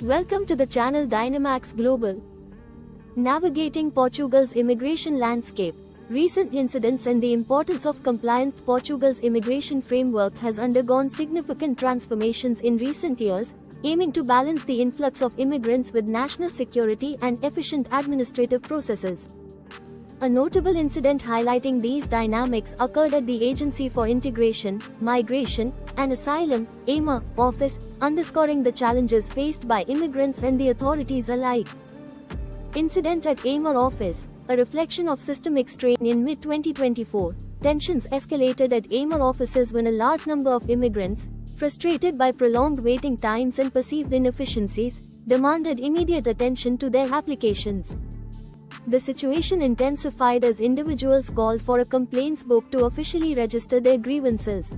Welcome to the channel Dynamax Global. Navigating Portugal's immigration landscape. Recent incidents and the importance of compliance. Portugal's immigration framework has undergone significant transformations in recent years, aiming to balance the influx of immigrants with national security and efficient administrative processes. A notable incident highlighting these dynamics occurred at the Agency for Integration, Migration, and Asylum (AMA) office, underscoring the challenges faced by immigrants and the authorities alike. Incident at AMA office. A reflection of systemic strain. In mid-2024, tensions escalated at AMA offices when a large number of immigrants, frustrated by prolonged waiting times and perceived inefficiencies, demanded immediate attention to their applications. The situation intensified as individuals called for a complaints book to officially register their grievances.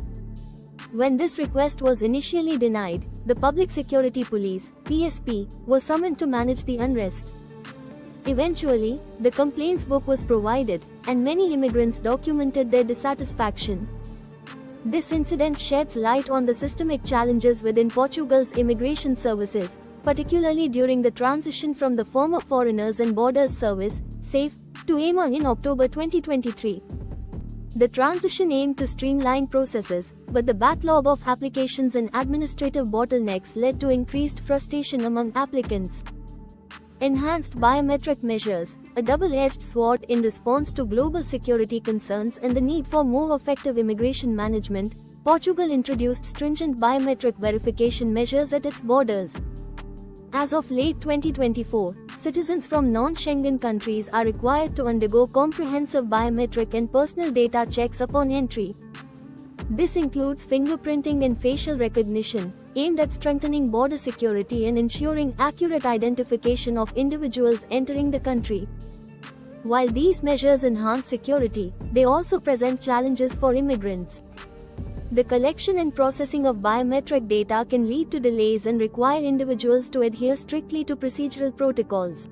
When this request was initially denied, the Public Security Police (PSP) was summoned to manage the unrest. Eventually, the complaints book was provided, and many immigrants documented their dissatisfaction. This incident sheds light on the systemic challenges within Portugal's immigration services, particularly during the transition from the former Foreigners and Borders Service (SAFE) to AMA in October 2023. The transition aimed to streamline processes, but the backlog of applications and administrative bottlenecks led to increased frustration among applicants. Enhanced biometric measures, a double-edged sword in response to global security concerns and the need for more effective immigration management. Portugal introduced stringent biometric verification measures at its borders. As of late 2024, citizens from non-Schengen countries are required to undergo comprehensive biometric and personal data checks upon entry. This includes fingerprinting and facial recognition, aimed at strengthening border security and ensuring accurate identification of individuals entering the country. While these measures enhance security, they also present challenges for immigrants. The collection and processing of biometric data can lead to delays and require individuals to adhere strictly to procedural protocols.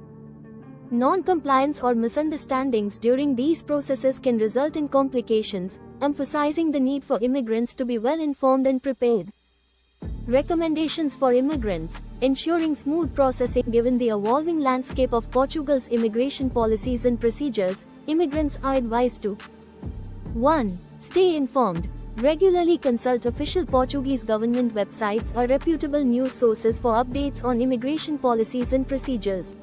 Non-compliance or misunderstandings during these processes can result in complications, emphasizing the need for immigrants to be well informed and prepared. Recommendations for immigrants. Ensuring smooth processing. Given the evolving landscape of Portugal's immigration policies and procedures, immigrants are advised to 1. Stay informed. Regularly consult official Portuguese government websites or reputable news sources for updates on immigration policies and procedures.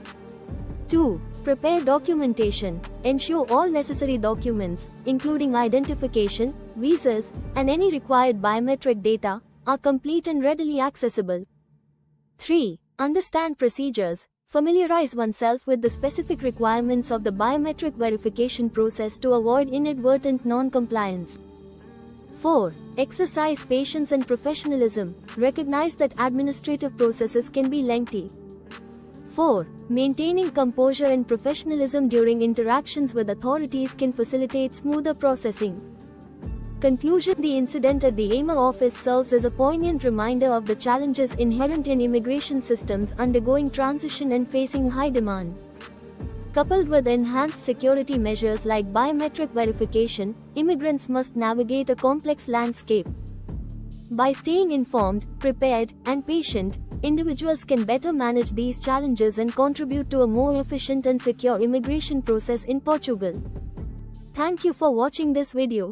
2. Prepare documentation. Ensure all necessary documents, including identification, visas, and any required biometric data, are complete and readily accessible. 3. Understand procedures. Familiarize oneself with the specific requirements of the biometric verification process to avoid inadvertent non-compliance. 4. Exercise patience and professionalism. Recognize that administrative processes can be lengthy. 4. Maintaining composure and professionalism during interactions with authorities can facilitate smoother processing. Conclusion. The incident at the AMA office serves as a poignant reminder of the challenges inherent in immigration systems undergoing transition and facing high demand. Coupled with enhanced security measures like biometric verification, immigrants must navigate a complex landscape. By staying informed, prepared, and patient, individuals can better manage these challenges and contribute to a more efficient and secure immigration process in Portugal. Thank you for watching this video.